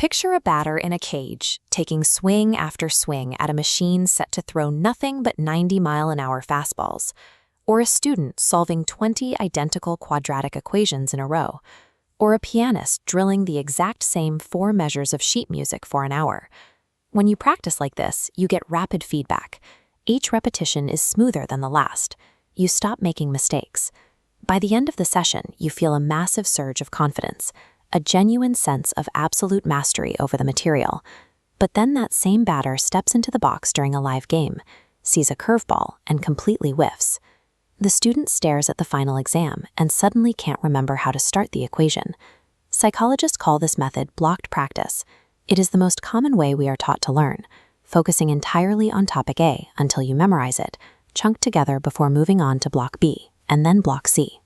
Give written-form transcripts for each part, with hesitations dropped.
Picture a batter in a cage, taking swing after swing at a machine set to throw nothing but 90-mile-an-hour fastballs, or a student solving 20 identical quadratic equations in a row, or a pianist drilling the exact same 4 measures of sheet music for an hour. When you practice like this, you get rapid feedback. Each repetition is smoother than the last. You stop making mistakes. By the end of the session, you feel a massive surge of confidence, a genuine sense of absolute mastery over the material. But then that same batter steps into the box during a live game, sees a curveball, and completely whiffs. The student stares at the final exam and suddenly can't remember how to start the equation. Psychologists call this method blocked practice. It is the most common way we are taught to learn, focusing entirely on topic A until you memorize it, chunked together before moving on to block B, and then block C.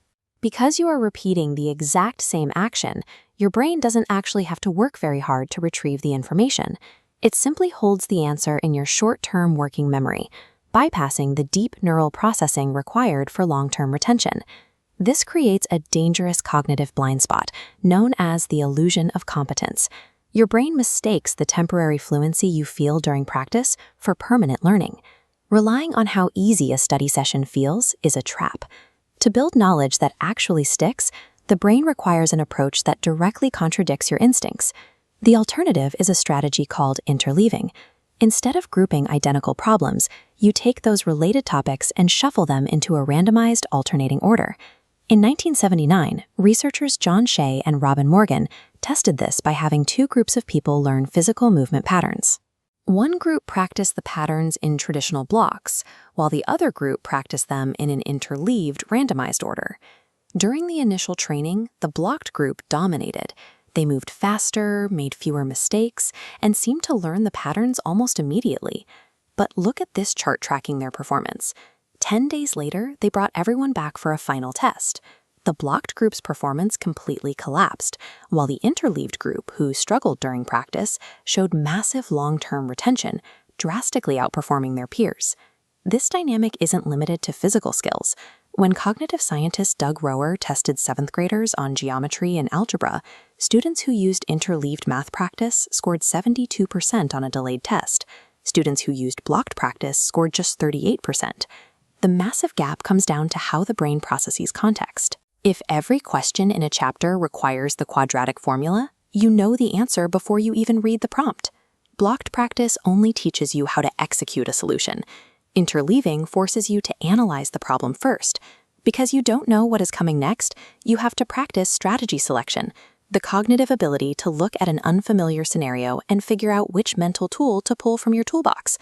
Because you are repeating the exact same action, your brain doesn't actually have to work very hard to retrieve the information. It simply holds the answer in your short-term working memory, bypassing the deep neural processing required for long-term retention. This creates a dangerous cognitive blind spot, known as the illusion of competence. Your brain mistakes the temporary fluency you feel during practice for permanent learning. Relying on how easy a study session feels is a trap. To build knowledge that actually sticks, the brain requires an approach that directly contradicts your instincts. The alternative is a strategy called interleaving. Instead of grouping identical problems, you take those related topics and shuffle them into a randomized alternating order. In 1979, researchers John Shea and Robin Morgan tested this by having 2 groups of people learn physical movement patterns. One group practiced the patterns in traditional blocks, while the other group practiced them in an interleaved, randomized order. During the initial training, the blocked group dominated. They moved faster, made fewer mistakes, and seemed to learn the patterns almost immediately. But look at this chart tracking their performance. 10 days later, they brought everyone back for a final test. The blocked group's performance completely collapsed, while the interleaved group, who struggled during practice, showed massive long-term retention, drastically outperforming their peers. This dynamic isn't limited to physical skills. When cognitive scientist Doug Rower tested 7th graders on geometry and algebra, students who used interleaved math practice scored 72% on a delayed test. Students who used blocked practice scored just 38%. The massive gap comes down to how the brain processes context. If every question in a chapter requires the quadratic formula, you know the answer before you even read the prompt. Blocked practice only teaches you how to execute a solution. Interleaving forces you to analyze the problem first. Because you don't know what is coming next, you have to practice strategy selection, the cognitive ability to look at an unfamiliar scenario and figure out which mental tool to pull from your toolbox.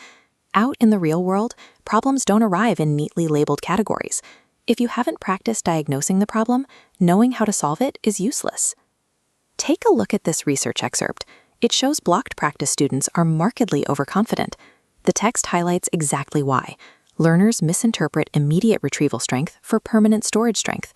Out in the real world, problems don't arrive in neatly labeled categories. If you haven't practiced diagnosing the problem, knowing how to solve it is useless. Take a look at this research excerpt. It shows blocked practice students are markedly overconfident. The text highlights exactly why. Learners misinterpret immediate retrieval strength for permanent storage strength.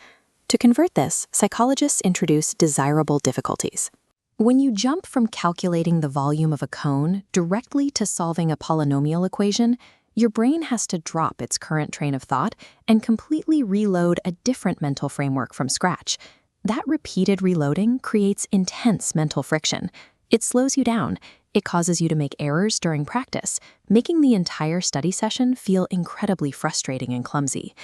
To convert this, psychologists introduce desirable difficulties. When you jump from calculating the volume of a cone directly to solving a polynomial equation, your brain has to drop its current train of thought and completely reload a different mental framework from scratch. That repeated reloading creates intense mental friction. It slows you down. It causes you to make errors during practice, making the entire study session feel incredibly frustrating and clumsy.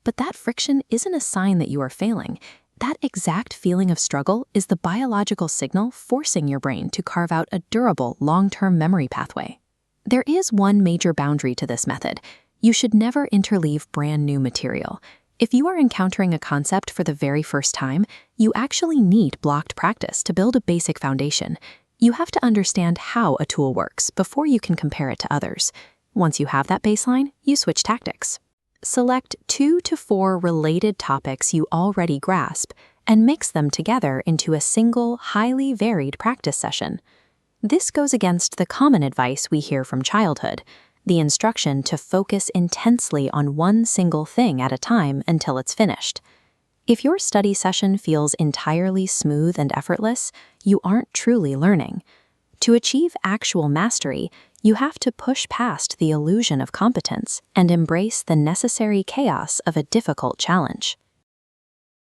But that friction isn't a sign that you are failing. That exact feeling of struggle is the biological signal forcing your brain to carve out a durable, long-term memory pathway. There is one major boundary to this method. You should never interleave brand new material. If you are encountering a concept for the very first time, you actually need blocked practice to build a basic foundation. You have to understand how a tool works before you can compare it to others. Once you have that baseline, you switch tactics. Select 2 to 4 related topics you already grasp and mix them together into a single, highly varied practice session. This goes against the common advice we hear from childhood, the instruction to focus intensely on one single thing at a time until it's finished. If your study session feels entirely smooth and effortless, you aren't truly learning. To achieve actual mastery, you have to push past the illusion of competence and embrace the necessary chaos of a difficult challenge.